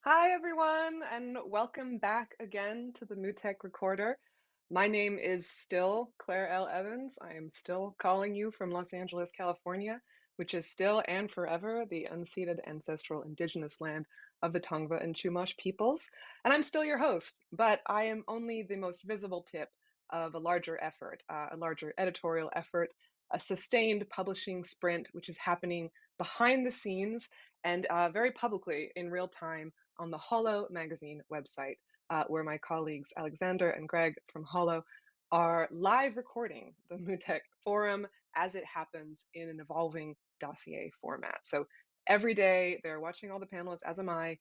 Hi, everyone, and welcome back again to the MUTEK Recorder. My name is still Claire L. Evans. I am still calling you from Los Angeles, California, which is still and forever the unceded ancestral indigenous land of the Tongva and Chumash peoples. And I'm still your host, but I am only the most visible tip of a larger effort, a larger editorial effort, a sustained publishing sprint, which is happening behind the scenes and very publicly in real time on the Holo magazine website, where my colleagues Alexander and Greg from Holo are live recording the MUTEK Forum as it happens in an evolving dossier format. So every day they're watching all the panelists, as am I,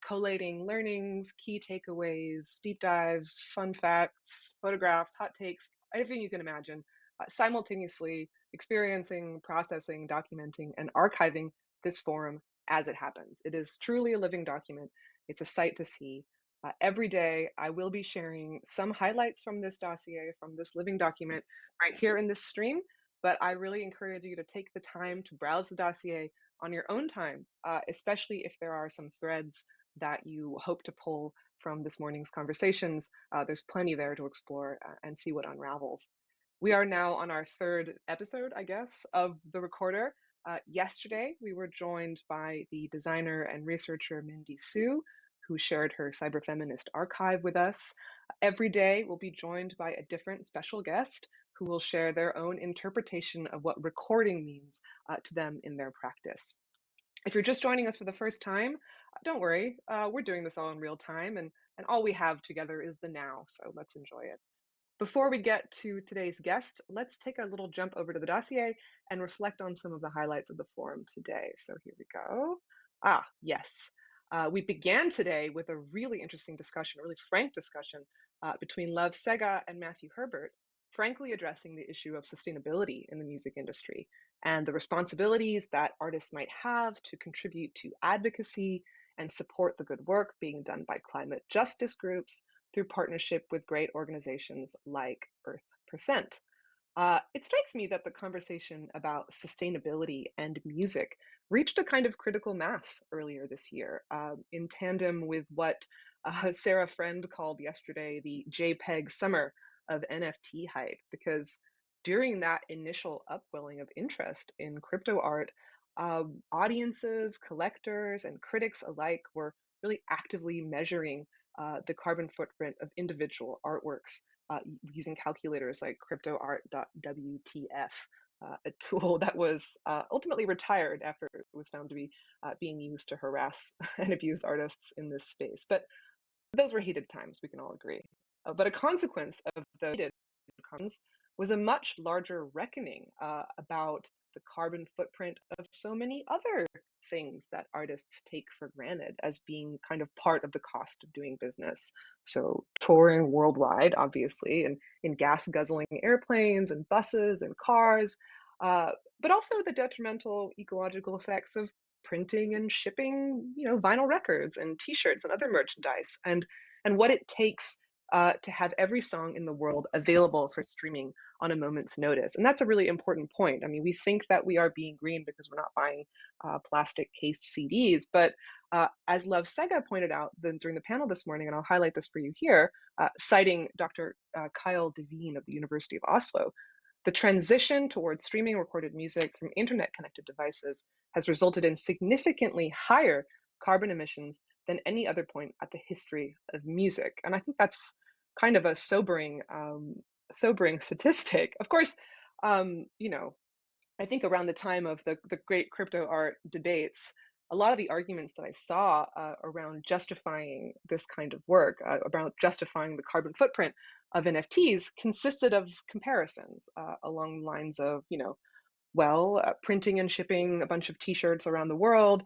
collating learnings, key takeaways, deep dives, fun facts, photographs, hot takes, everything you can imagine, simultaneously experiencing, processing, documenting, and archiving this forum as it happens. It is truly a living document. It's a sight to see. Every day, I will be sharing some highlights from this dossier, from this living document, right here in this stream. But I really encourage you to take the time to browse the dossier on your own time, especially if there are some threads that you hope to pull from this morning's conversations. There's plenty there to explore and see what unravels. We are now on our third episode, I guess, of the recorder. Yesterday, we were joined by the designer and researcher Mindy Su, who shared her cyberfeminist archive with us. Every day, we'll be joined by a different special guest who will share their own interpretation of what recording means to them in their practice. If you're just joining us for the first time, don't worry, we're doing this all in real time, and all we have together is the now, so let's enjoy it. Before we get to today's guest, let's take a little jump over to the dossier and reflect on some of the highlights of the forum today. So here we go. Yes. We began today with a really interesting discussion, a really frank discussion between Love Sega and Matthew Herbert, frankly addressing the issue of sustainability in the music industry and the responsibilities that artists might have to contribute to advocacy and support the good work being done by climate justice groups through partnership with great organizations like Earth%. It strikes me that the conversation about sustainability and music reached a kind of critical mass earlier this year, in tandem with what Sarah Friend called yesterday the JPEG summer of NFT hype, because during that initial upwelling of interest in crypto art, audiences, collectors, and critics alike were really actively measuring the carbon footprint of individual artworks using calculators like cryptoart.wtf, a tool that was ultimately retired after it was found to be being used to harass and abuse artists in this space. But those were heated times, we can all agree. But a consequence of the heated times was a much larger reckoning about the carbon footprint of so many other things that artists take for granted as being kind of part of the cost of doing business. So touring worldwide, obviously, and in gas guzzling airplanes and buses and cars, but also the detrimental ecological effects of printing and shipping, vinyl records and T-shirts and other merchandise, and what it takes to have every song in the world available for streaming on a moment's notice. And that's a really important point. I mean, we think that we are being green because we're not buying plastic cased CDs, but as Love Sega pointed out during the panel this morning, and I'll highlight this for you here, citing Dr. Kyle Devine of the University of Oslo, the transition towards streaming recorded music from internet-connected devices has resulted in significantly higher carbon emissions than any other point at the history of music. And I think that's kind of a sobering statistic. Of course, I think around the time of the great crypto art debates, a lot of the arguments that I saw around justifying this kind of work, about justifying the carbon footprint of NFTs, consisted of comparisons along the lines of, printing and shipping a bunch of T-shirts around the world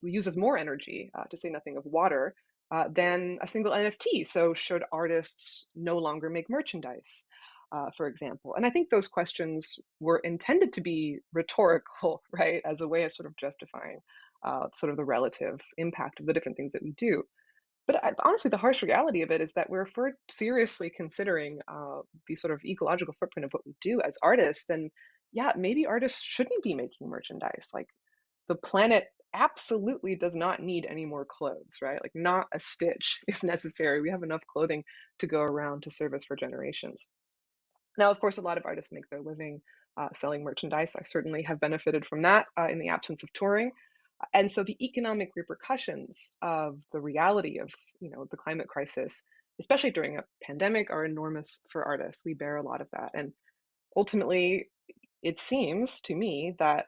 uses more energy, to say nothing of water, than a single NFT. So should artists no longer make merchandise? For example. And I think those questions were intended to be rhetorical, right, as a way of sort of justifying sort of the relative impact of the different things that we do. But honestly, the harsh reality of it is that if we're seriously considering the sort of ecological footprint of what we do as artists, then yeah, maybe artists shouldn't be making merchandise. Like the planet absolutely does not need any more clothes, right? Like not a stitch is necessary. We have enough clothing to go around to serve us for generations. Now, of course, a lot of artists make their living selling merchandise. I certainly have benefited from that in the absence of touring. And so the economic repercussions of the reality of, the climate crisis, especially during a pandemic, are enormous for artists. We bear a lot of that. And ultimately, it seems to me that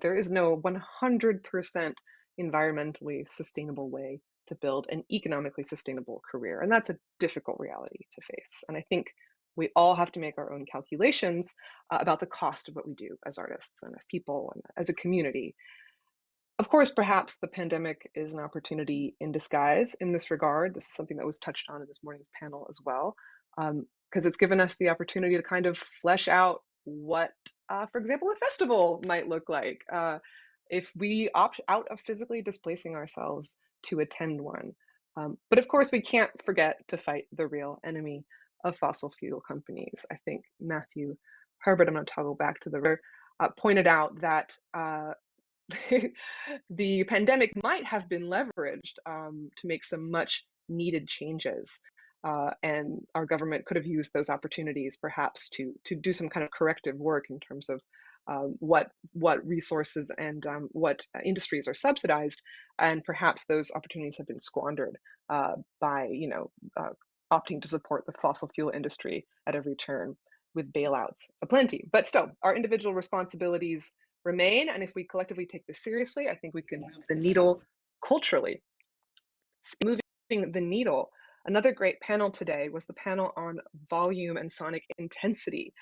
there is no 100% environmentally sustainable way to build an economically sustainable career. And that's a difficult reality to face. And I think we all have to make our own calculations about the cost of what we do as artists and as people and as a community. Of course, perhaps the pandemic is an opportunity in disguise in this regard. This is something that was touched on in this morning's panel as well, because it's given us the opportunity to kind of flesh out what, for example, a festival might look like if we opt out of physically displacing ourselves to attend one. But of course, we can't forget to fight the real enemy of fossil fuel companies. I think Matthew Herbert, I'm going to toggle back to the river, pointed out that the pandemic might have been leveraged to make some much needed changes. And our government could have used those opportunities perhaps to do some kind of corrective work in terms of what resources and what industries are subsidized, and perhaps those opportunities have been squandered by opting to support the fossil fuel industry at every turn with bailouts aplenty. But still, our individual responsibilities remain. And if we collectively take this seriously, I think we can move the needle culturally. Moving the needle, another great panel today was the panel on volume and sonic intensity,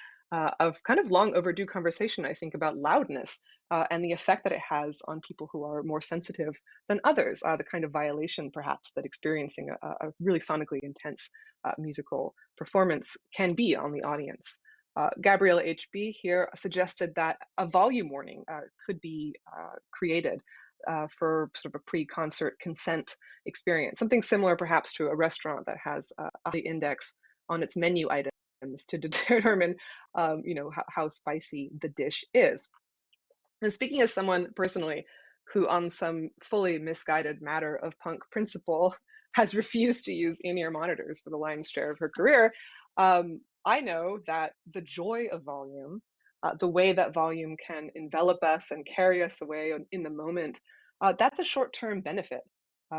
of kind of long overdue conversation, I think, about loudness and the effect that it has on people who are more sensitive than others, the kind of violation perhaps that experiencing a really sonically intense musical performance can be on the audience. Gabriella HB here suggested that a volume warning could be created for sort of a pre-concert consent experience, something similar perhaps to a restaurant that has a index on its menu items to determine, how spicy the dish is. And speaking as someone personally who, on some fully misguided matter of punk principle, has refused to use in-ear monitors for the lion's share of her career, I know that the joy of volume, the way that volume can envelop us and carry us away in the moment, that's a short-term benefit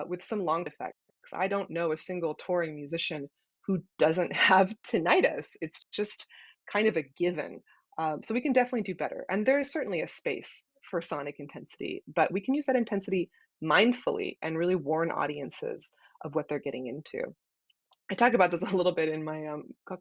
with some long effects. I don't know a single touring musician who doesn't have tinnitus. It's just kind of a given. So we can definitely do better. And there is certainly a space for sonic intensity, but we can use that intensity mindfully and really warn audiences of what they're getting into. I talk about this a little bit in my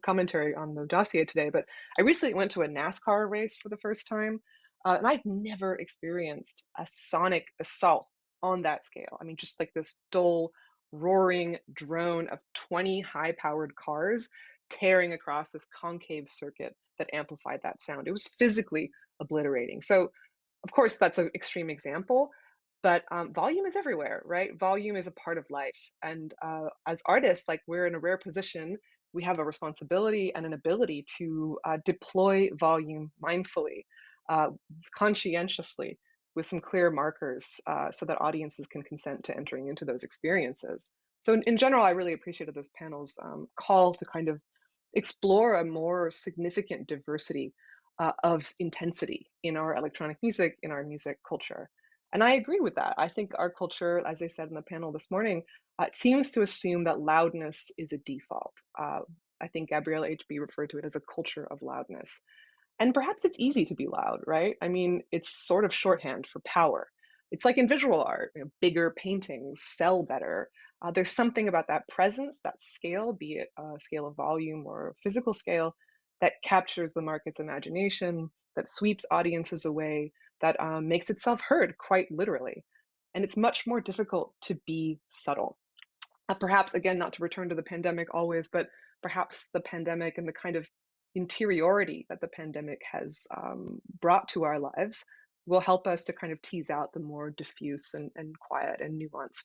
commentary on the dossier today, but I recently went to a NASCAR race for the first time, and I've never experienced a sonic assault on that scale. I mean, just like this dull, roaring drone of 20 high-powered cars tearing across this concave circuit that amplified that sound. It was physically obliterating. So, of course, that's an extreme example, but volume is everywhere, right? Volume is a part of life. And as artists, like we're in a rare position, we have a responsibility and an ability to deploy volume mindfully, uh, conscientiously, with some clear markers so that audiences can consent to entering into those experiences. So in general, I really appreciated this panel's call to kind of explore a more significant diversity of intensity in our electronic music, in our music culture. And I agree with that. I think our culture, as I said in the panel this morning, seems to assume that loudness is a default. I think Gabrielle HB referred to it as a culture of loudness. And perhaps it's easy to be loud, right? I mean, it's sort of shorthand for power. It's like in visual art, bigger paintings sell better. There's something about that presence, that scale, be it a scale of volume or a physical scale, that captures the market's imagination, that sweeps audiences away, that makes itself heard quite literally. And it's much more difficult to be subtle. Perhaps, again, not to return to the pandemic always, but perhaps the pandemic and the kind of interiority that the pandemic has brought to our lives will help us to kind of tease out the more diffuse and quiet and nuanced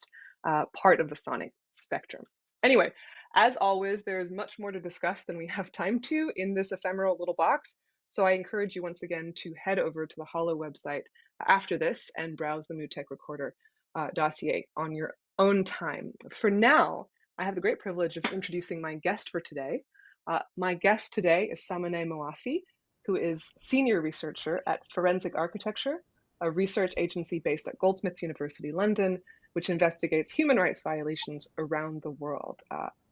part of the sonic spectrum. Anyway, as always, there is much more to discuss than we have time to in this ephemeral little box. So I encourage you once again to head over to the Holo website after this and browse the MUTEK Recorder dossier on your own time. For now, I have the great privilege of introducing my guest for today. My guest today is Samenah Moafi, who is senior researcher at Forensic Architecture, a research agency based at Goldsmiths University, London, which investigates human rights violations around the world.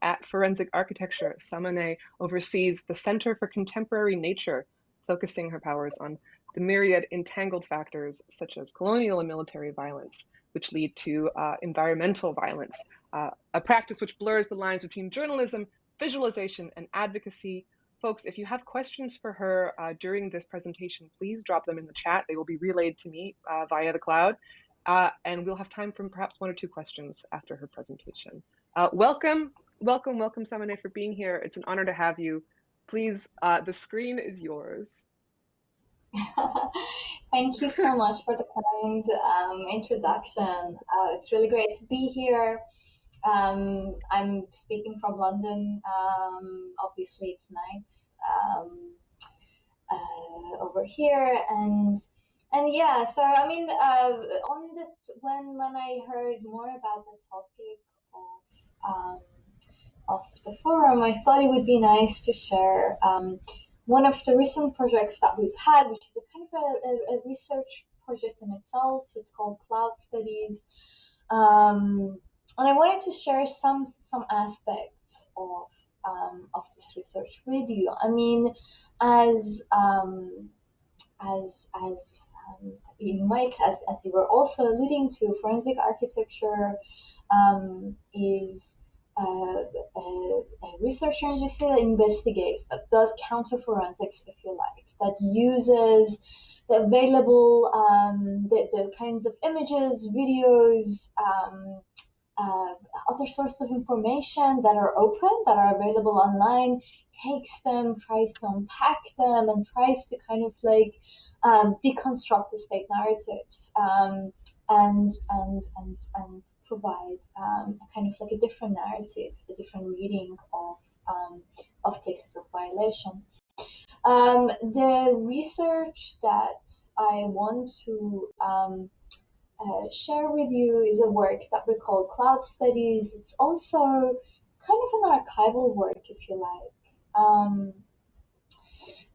At Forensic Architecture, Samenah oversees the Center for Contemporary Nature, focusing her powers on the myriad entangled factors such as colonial and military violence, which lead to environmental violence, a practice which blurs the lines between journalism, visualization, and advocacy. Folks, if you have questions for her during this presentation, please drop them in the chat. They will be relayed to me via the cloud, and we'll have time for perhaps 1 or 2 questions after her presentation. Welcome, Samenah, for being here. It's an honor to have you. Please, the screen is yours. Thank you so much for the kind introduction. It's really great to be here. I'm speaking from London. Obviously, it's night over here, and yeah. So I mean, when I heard more about the topic of the forum, I thought it would be nice to share one of the recent projects that we've had, which is a kind of a research project in itself. It's called Cloud Studies. And I wanted to share some aspects of this research with you. I mean, as you might, as you were also alluding to, forensic architecture is a research agency that investigates, that does counter forensics, if you like, that uses the available, the kinds of images, videos, other sources of information that are open, that are available online, takes them, tries to unpack them, and tries to kind of like deconstruct the state narratives and provide a kind of like a different narrative, a different reading of cases of violation. The research that I want to share with you is a work that we call Cloud Studies. It's also kind of an archival work, if you like.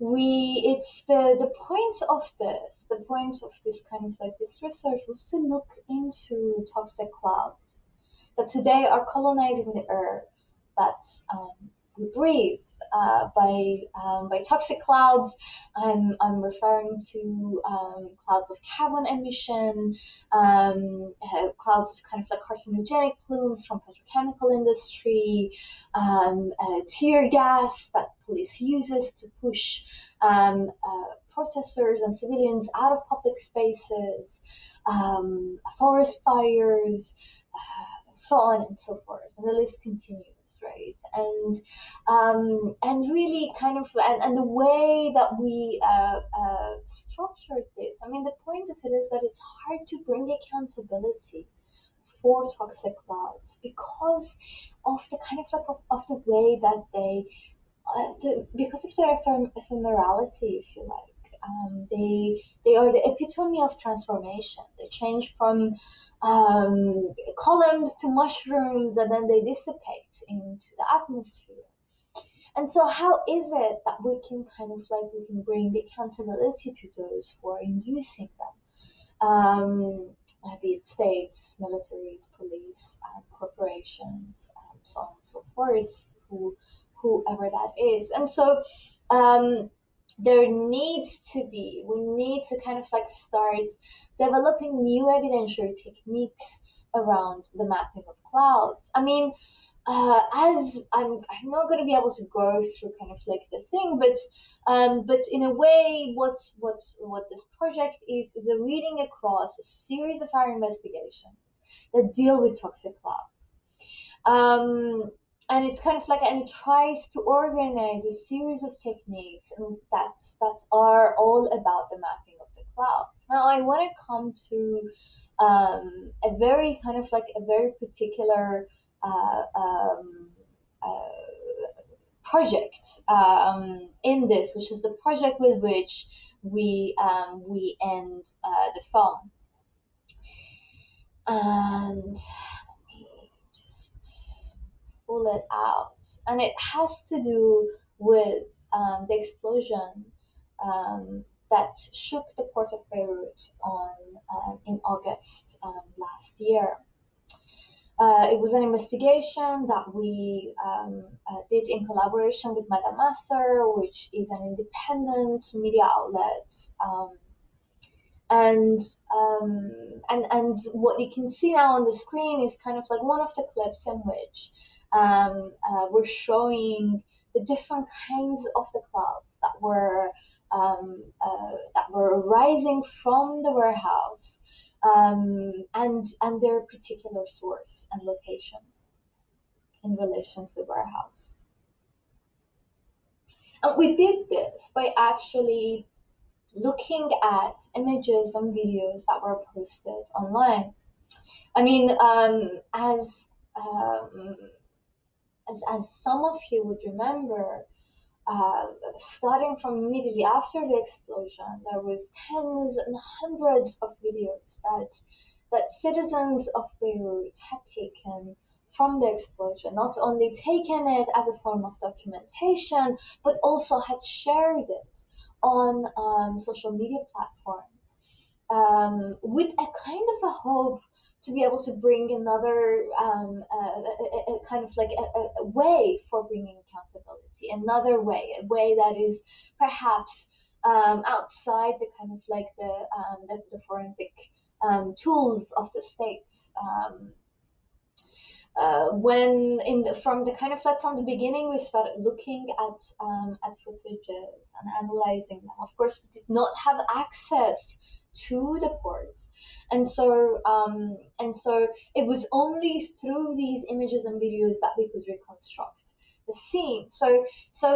It's the point of this kind of like this research was to look into toxic clouds that today are colonizing the air that we breathe. By toxic clouds, I'm referring to clouds of carbon emission, clouds kind of like carcinogenic plumes from petrochemical industry, tear gas that police uses to push protesters and civilians out of public spaces, forest fires, so on and so forth, and the list continues, right? And really kind of, and the way that we structured this, I mean, the point of it is that it's hard to bring accountability for toxic clouds because of the kind of like of the way that they, because of their ephemerality, if you like. They are the epitome of transformation. They change from columns to mushrooms, and then they dissipate into the atmosphere. And so how is it that we can kind of like, we can bring the accountability to those who are inducing them? Be it states, militaries, police, corporations, so on and so forth, whoever that is. And so we need to kind of like start developing new evidentiary techniques around the mapping of clouds. I mean, as I'm not going to be able to go through kind of like the thing, but in a way, what this project is a reading across a series of our investigations that deal with toxic clouds. And it's kind of like, and it tries to organize a series of techniques that are all about the mapping of the clouds. Now, I want to come to a very kind of like a very particular project in this, which is the project with which we end the film. And let me just pull it out. And it has to do with the explosion that shook the port of Beirut in August last year. It was an investigation that we did in collaboration with Madame Master, which is an independent media outlet. And what you can see now on the screen is kind of like one of the clips in which we're showing the different kinds of the clouds that were rising from the warehouse, and their particular source and location in relation to the warehouse. And we did this by actually looking at images and videos that were posted online. I mean, as some of you would remember, starting from immediately after the explosion, there was tens and hundreds of videos that citizens of Beirut had taken from the explosion, not only taken it as a form of documentation, but also had shared it on social media platforms, with a kind of a hope to be able to bring another kind of like a way for bringing accountability, another way, a way that is perhaps outside the kind of like the forensic tools of the states. From the kind of like from the beginning, we started looking at footages and analyzing them. Of course, we did not have access to the ports, and so it was only through these images and videos that we could reconstruct the scene. So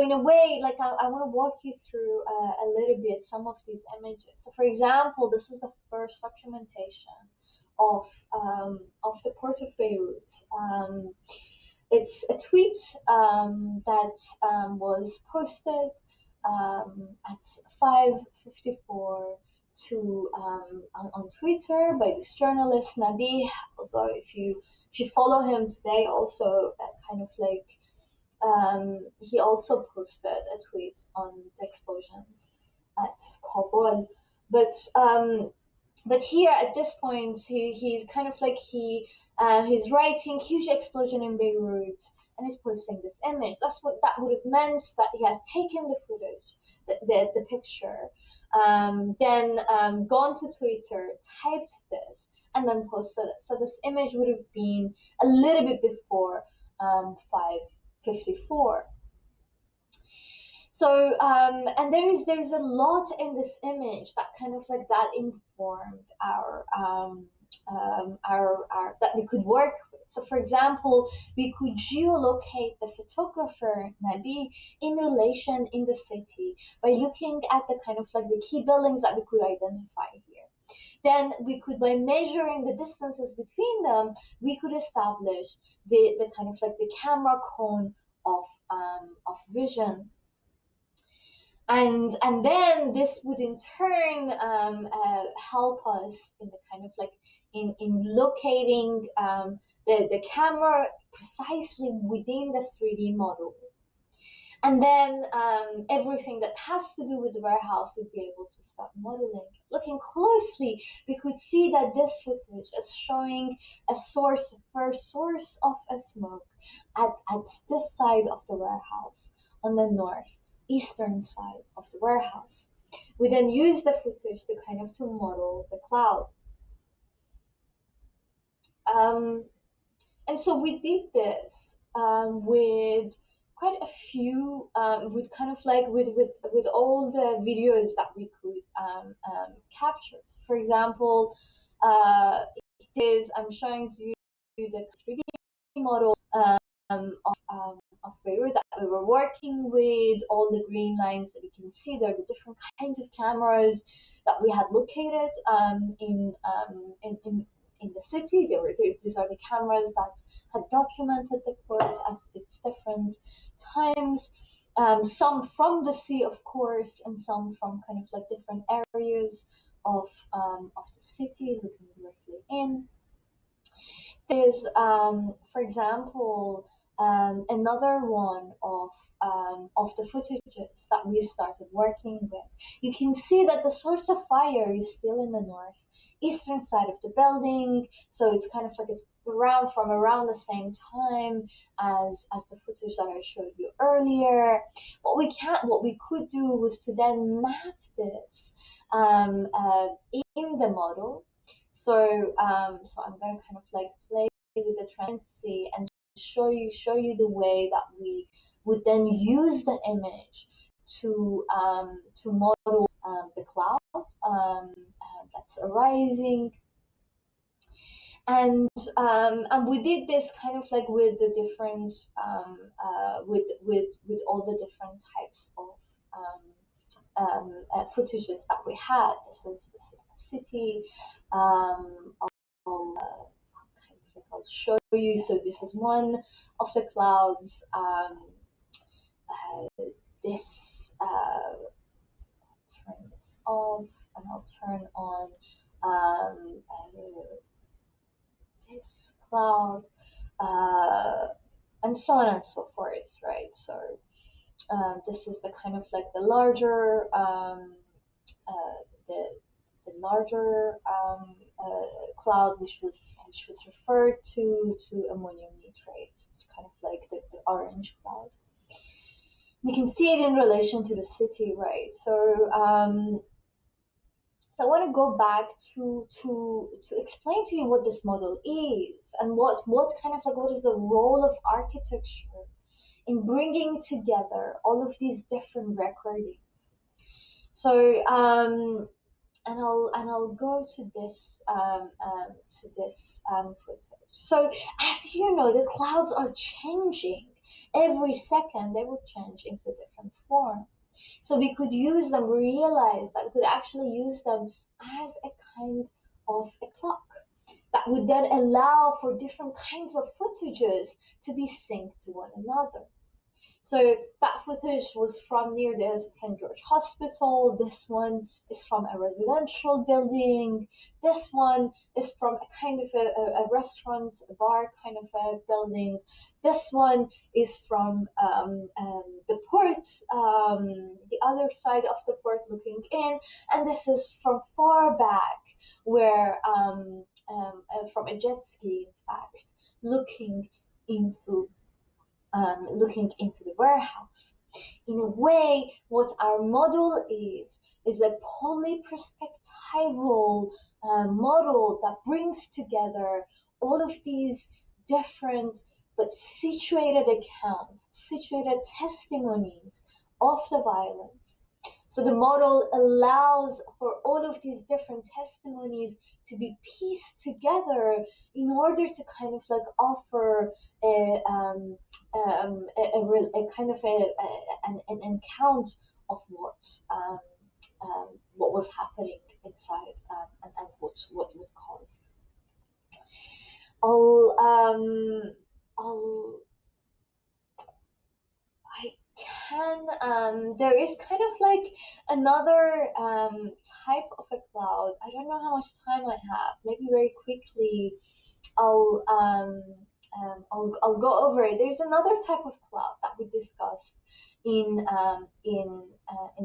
in a way, like I want to walk you through a little bit some of these images. So for example, this was the first documentation of the port of Beirut. It's a tweet that was posted at 5:54 on Twitter by this journalist Nabi. Although if you follow him today, also kind of like he also posted a tweet on the explosions at Kabul, but here at this point, he's kind of like he's writing huge explosion in Beirut and he's posting this image. That's what that would have meant, that he has taken the footage, the picture, then gone to Twitter, typed this, and then posted it. So this image would have been a little bit before 5:54. So and there's a lot in this image that kind of like that informed our that we could work with. So for example, we could geolocate the photographer Nabi in relation in the city by looking at the kind of like the key buildings that we could identify here. Then we could, by measuring the distances between them, we could establish the kind of like the camera cone of vision. And then this would in turn help us in the kind of like in locating the camera precisely within the 3D model. And then everything that has to do with the warehouse would be able to start modeling. Looking closely, we could see that this footage is showing a source, the first source of a smoke at this side of the warehouse on the northeastern side of the warehouse. We then use the footage to kind of to model the cloud. And so we did this with quite a few, with kind of like with all the videos that we could capture. For example, I'm showing you the 3D model of Beirut that we were working with, all the green lines that you can see there, the different kinds of cameras that we had located in the city. These are the cameras that had documented the port at its different times. Some from the sea, of course, and some from kind of like different areas of the city, looking directly in. There's, for example, another one of the footages that we started working with. You can see that the source of fire is still in the northeastern side of the building, so it's kind of like it's from around the same time as the footage that I showed you earlier. What we could do was to then map this in the model. So I'm going to kind of like play with the transparency and show you the way that we would then use the image to model the cloud that's arising. And we did this kind of like with the different with all the different types of footages that we had. This is the city. I'll show you. So this is one of the clouds. This turn this off, and I'll turn on this cloud, and so on and so forth, right? So this is the kind of like the larger the larger cloud, which was referred to ammonium nitrate, which kind of like the orange cloud. You can see it in relation to the city, right? So so I want to go back to explain to you what this model is and what kind of like what is the role of architecture in bringing together all of these different recordings. So and I'll go to this footage. So as you know, the clouds are changing every second. They will change into a different form. So we could use them. We realized that we could actually use them as a kind of a clock that would then allow for different kinds of footages to be synced to one another. So that footage was from near the St. George Hospital. This one is from a residential building. This one is from a kind of a restaurant, a bar kind of a building. This one is from the port, the other side of the port looking in. And this is from far back where, from a jet ski, in fact, looking into the warehouse. In a way, what our model is a polyperspectival model that brings together all of these different but situated accounts, situated testimonies of the violence. So the model allows for all of these different testimonies to be pieced together in order to kind of like offer a kind of an account of what was happening inside and what would cause. There is kind of like another type of a cloud. I don't know how much time I have. Maybe very quickly I'll go over it. There's another type of cloud that we discussed in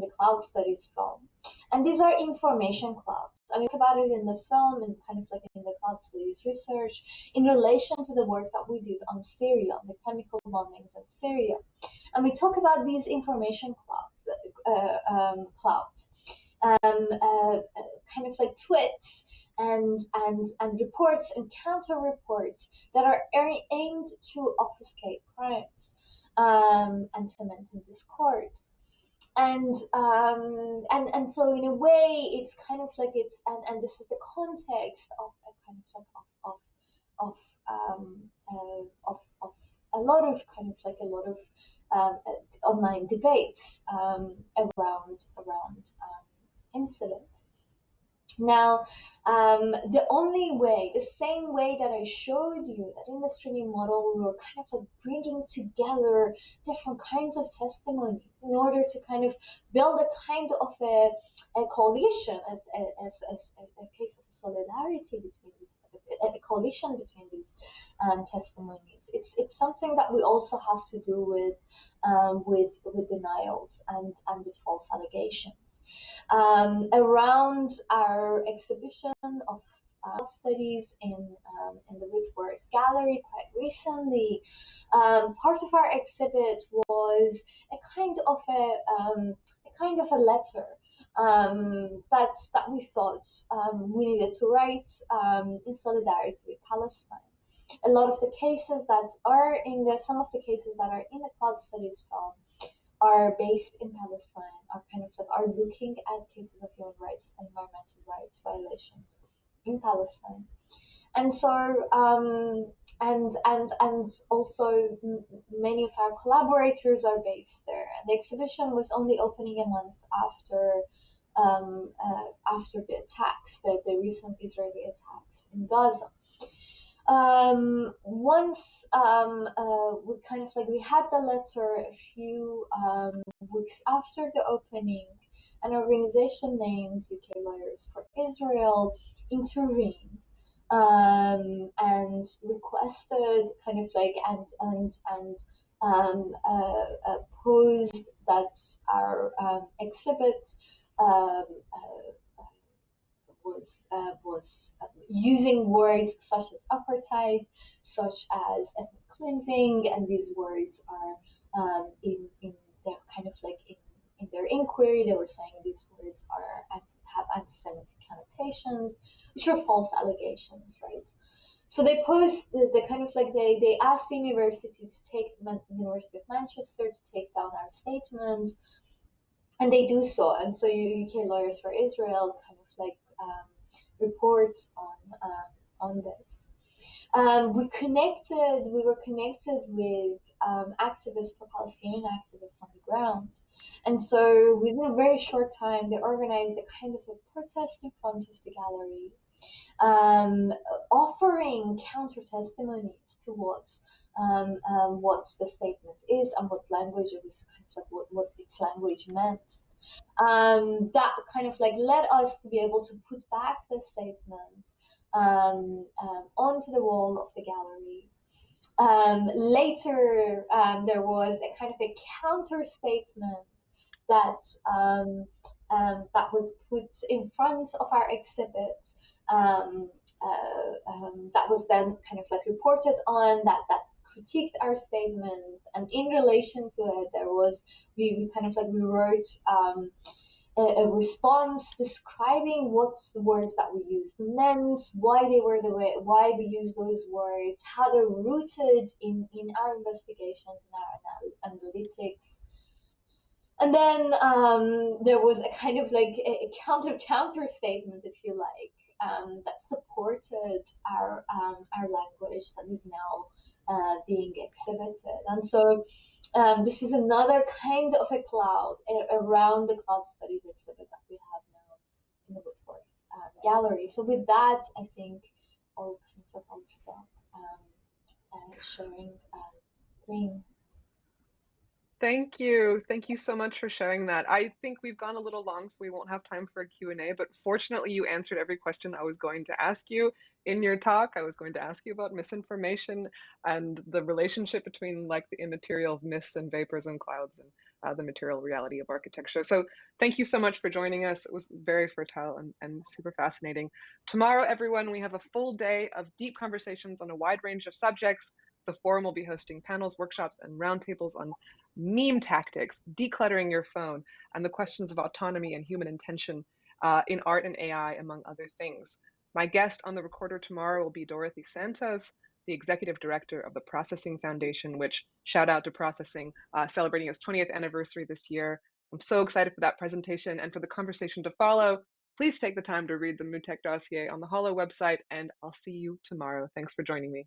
the cloud studies film, and these are information clouds. I talk about it in the film and kind of like in the cloud studies research in relation to the work that we did on Syria, on the chemical bombings in Syria, and we talk about these information clouds, kind of like tweets and reports and counter reports that are aimed to obfuscate crimes and fomenting discord. And so in a way, it's kind of like and this is the context of a kind of like of a lot of kind of like a lot of online debates around incidents. Now, the only way, the same way that I showed you that in the streaming model, we were kind of like bringing together different kinds of testimonies in order to kind of build a kind of a coalition, as a case of solidarity between these, a coalition between these testimonies. It's something that we also have to do with denials and with false allegations. Around our exhibition of studies in the Wisworth Gallery quite recently, part of our exhibit was a kind of a letter that we thought we needed to write in solidarity with Palestine. A lot of the cases that are in some of the cases that are in the Cloud Studies film are based in Palestine, are kind of like are looking at cases of human rights and environmental rights violations in Palestine. And so and also many of our collaborators are based there. And the exhibition was only opening a month after the attacks, the recent Israeli attacks in Gaza. Once we kind of like we had the letter a few weeks after the opening, an organization named UK Lawyers for Israel intervened and requested kind of like posed that our exhibit um, was using words such as apartheid, such as ethnic cleansing, and these words are in their kind of like in their inquiry, they were saying these words have anti-Semitic connotations, which are false allegations, right? So they posed the kind of like they asked the university to take University of Manchester to take down our statement, and they do so. And so UK Lawyers for Israel kind of like reports on this. We were connected with activists, pro-Palestinian activists on the ground. And so within a very short time, they organized a kind of a protest in front of the gallery, offering counter testimonies to what the statement is and what language it was, kind of like what its language meant. That kind of like led us to be able to put back the statement onto the wall of the gallery. Later, there was a kind of a counter statement that that was put in front of our exhibit. That was then kind of like reported on, that critiqued our statements, and in relation to it, there was we kind of like we wrote a response describing what the words that we used meant, why they were the way, why we used those words, how they're rooted in our investigations and our analytics. And then there was a kind of like a counter statement, if you like, that supported our language that is now being exhibited. And so this is another kind of a cloud around the Cloud Studies exhibit that we have now in the Wisworth Gallery. So with that, I think I'll stop sharing screen. Thank you. Thank you so much for sharing that. I think we've gone a little long, so we won't have time for a Q&A, but fortunately you answered every question I was going to ask you in your talk. I was going to ask you about misinformation and the relationship between like the immaterial of myths and vapors and clouds and the material reality of architecture. So thank you so much for joining us. It was very fertile and super fascinating. Tomorrow, everyone, we have a full day of deep conversations on a wide range of subjects. The forum will be hosting panels, workshops, and roundtables on meme tactics, decluttering your phone, and the questions of autonomy and human intention in art and AI, among other things. My guest on the recorder tomorrow will be Dorothy Santos, the executive director of the Processing Foundation, which, shout out to Processing, celebrating its 20th anniversary this year. I'm so excited for that presentation and for the conversation to follow. Please take the time to read the MUTEK dossier on the Holo website, and I'll see you tomorrow. Thanks for joining me.